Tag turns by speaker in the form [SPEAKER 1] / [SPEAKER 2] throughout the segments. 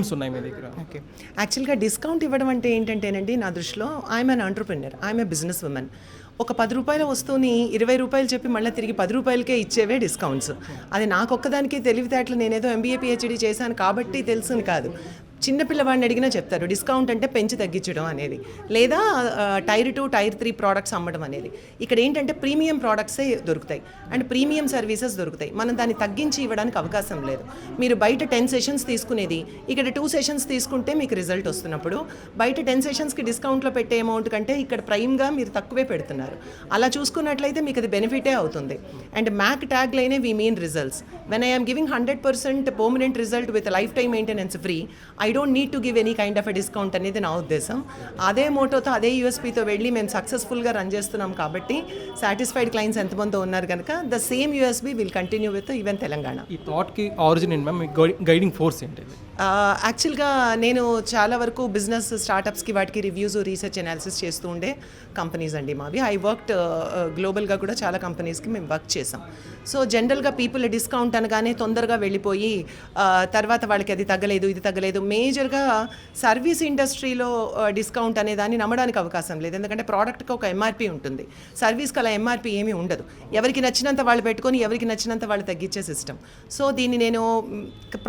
[SPEAKER 1] Discounts ఉన్నాయి మీ దగ్గర?
[SPEAKER 2] Okay, యాక్చువల్గా డిస్కౌంట్ ఇవ్వడం అంటే ఏంటంటేనండి, నా దృష్టిలో I'm an entrepreneur, I'm a business women. ఒక 10 రూపాయల వస్తువుని 20 రూపాయలు చెప్పి మళ్ళీ తిరిగి 10 రూపాయలకే ఇచ్చేవే డిస్కౌంట్స్. అది నాకు ఒక్కదానికి తెలివితేటలు, నేనేదో MBA PhD చేశాను కాబట్టి తెలుసుని కాదు. చిన్న పిల్లవాడిని అడిగినా చెప్తారు డిస్కౌంట్ అంటే పెంచి తగ్గించడం అనేది, లేదా టైర్ 2 టైర్ 3 ప్రోడక్ట్స్ అమ్మడం అనేది. ఇక్కడ ఏంటంటే ప్రీమియం ప్రోడక్ట్సే దొరుకుతాయి అండ్ ప్రీమియం సర్వీసెస్ దొరుకుతాయి. మనం దాన్ని తగ్గించి ఇవ్వడానికి అవకాశం లేదు. మీరు బయట 10 సెషన్స్ తీసుకునేది ఇక్కడ 2 సెషన్స్ తీసుకుంటే మీకు రిజల్ట్ వస్తున్నప్పుడు, బయట 10 సెషన్స్కి డిస్కౌంట్లో పెట్టే అమౌంట్ కంటే ఇక్కడ ప్రైమ్గా మీరు తక్కువే పెడుతున్నారు. అలా చూసుకున్నట్లయితే మీకు అది బెనిఫిటే అవుతుంది. అండ్ మ్యాక్ ట్యాగ్ లైనే we mean results. When I'm giving 100% permanent result with lifetime maintenance free, I don't need to give any kind of a discount అనేది నా ఉద్దేశం. అదే మోటోతో అదే యూఎస్పీతో వెళ్ళి మేము సక్సెస్ఫుల్గా రన్ చేస్తున్నాం కాబట్టి సాటిస్ఫైడ్ క్లయింట్స్ ఎంతమంది ఉన్నారు కనుక the same USB will continue with even Telangana.
[SPEAKER 1] ఈ థాట్కి ఆరిజిన్ ఏంటి మ్యామ్? మీ గైడింగ్ ఫోర్స్ ఏంటి?
[SPEAKER 2] యాక్చువల్గా నేను చాలా వరకు బిజినెస్ స్టార్టప్స్కి వాటికి రివ్యూస్, రీసెర్చ్ అనాలిసిస్ చేస్తూ ఉండే కంపెనీస్ అండి మావి. ఐ వర్క్డ్ గ్లోబల్గా కూడా చాలా కంపెనీస్కి మేము వర్క్ చేసాం. సో జనరల్గా పీపుల్ డిస్కౌంట్ అనగానే తొందరగా వెళ్ళిపోయి తర్వాత వాళ్ళకి అది తగ్గలేదు ఇది తగ్గలేదు. మేజర్గా సర్వీస్ ఇండస్ట్రీలో డిస్కౌంట్ అనే దాన్ని నమ్మడానికి అవకాశం లేదు. ఎందుకంటే ప్రోడక్ట్కి ఒక ఎంఆర్పి ఉంటుంది, సర్వీస్కి అలా ఎంఆర్పి ఏమీ ఉండదు. ఎవరికి నచ్చినంత వాళ్ళు పెట్టుకొని ఎవరికి నచ్చినంత వాళ్ళు తగ్గించే సిస్టమ్. సో దీన్ని నేను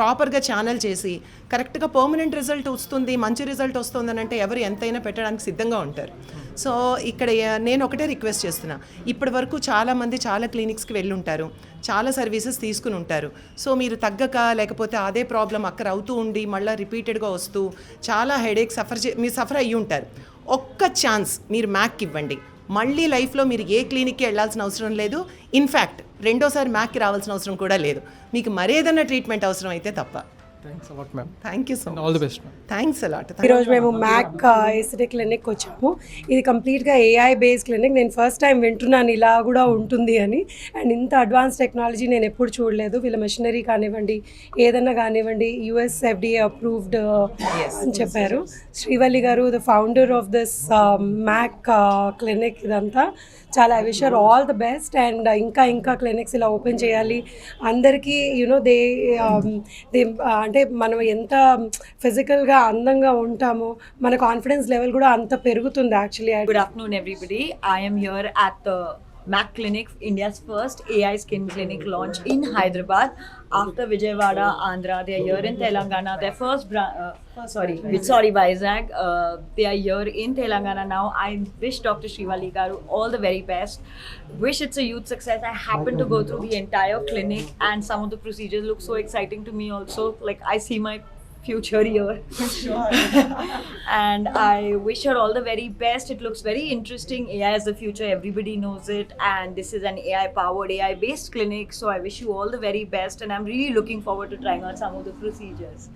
[SPEAKER 2] ప్రాపర్గా ఛానల్ చేసి కరెక్ట్గా పర్మనెంట్ రిజల్ట్ వస్తుంది, మంచి రిజల్ట్ వస్తుంది అని అంటే ఎవరు ఎంతైనా పెట్టడానికి సిద్ధంగా ఉంటారు. సో ఇక్కడ నేను ఒకటే రిక్వెస్ట్ చేస్తున్నా, ఇప్పటి వరకు చాలామంది చాలా క్లినిక్స్కి వెళ్ళి ఉంటారు, చాలా సర్వీసెస్ తీసుకుని ఉంటారు. సో మీరు తగ్గక లేకపోతే అదే ప్రాబ్లం అక్కడ అవుతూ ఉండి మళ్ళీ రిపీటెడ్గా వస్తూ చాలా హెడేక్ మీరు సఫర్ అయ్యి ఉంటారు. ఒక్క ఛాన్స్ మీరు మ్యాక్ ఇవ్వండి, మళ్ళీ లైఫ్లో మీరు ఏ క్లినిక్కి వెళ్ళాల్సిన అవసరం లేదు. ఇన్ఫ్యాక్ట్ రెండోసారి మ్యాక్కి రావాల్సిన అవసరం కూడా లేదు, మీకు మరేదన్నా ట్రీట్మెంట్ అవసరం అయితే తప్ప.
[SPEAKER 1] Thanks a lot ma'am.
[SPEAKER 2] Thank you so much.
[SPEAKER 1] All the best ma'am.
[SPEAKER 2] Thanks a lot.
[SPEAKER 3] ఈరోజు మేము మ్యాక్ ఏసిటీ క్లినిక్ వచ్చాము. ఇది కంప్లీట్గా AI బేస్డ్ క్లినిక్. నేను ఫస్ట్ టైం వింటున్నాను ఇలా కూడా ఉంటుంది అని. అండ్ ఇంత అడ్వాన్స్ టెక్నాలజీ నేను ఎప్పుడు చూడలేదు. వీళ్ళ మెషినరీ కానివ్వండి, ఏదన్నా కానివ్వండి, US FDA అప్రూవ్డ్ అని చెప్పారు. శ్రీవల్లి గారు the founder of this Mac clinic. ఇదంతా చాలా I wish her all the best. And ఇంకా క్లినిక్స్ ఇలా ఓపెన్ చేయాలి అందరికీ. యూనో దే అంటే మనం ఎంత ఫిజికల్గా అందంగా ఉంటామో మన కాన్ఫిడెన్స్ లెవెల్ కూడా అంత పెరుగుతుంది actually.
[SPEAKER 4] Good afternoon everybody. I am here at the Mac Clinic, India's first AI skin clinic launch in Hyderabad. After Vijayawada, Andhra, they are here in Telangana. Their first Vizag. They are here in Telangana now. I wish Dr. Srivalli Garu all the very best. Wish it's a huge success. I happened to go through the entire clinic and some of the procedures look so exciting to me also. Like I see my future here. Sure. And I wish her all the very best. It looks very interesting. AI is the future, everybody knows it, and this is an AI powered, AI based clinic, so I wish you all the very best and I'm really looking forward to trying out some of the procedures.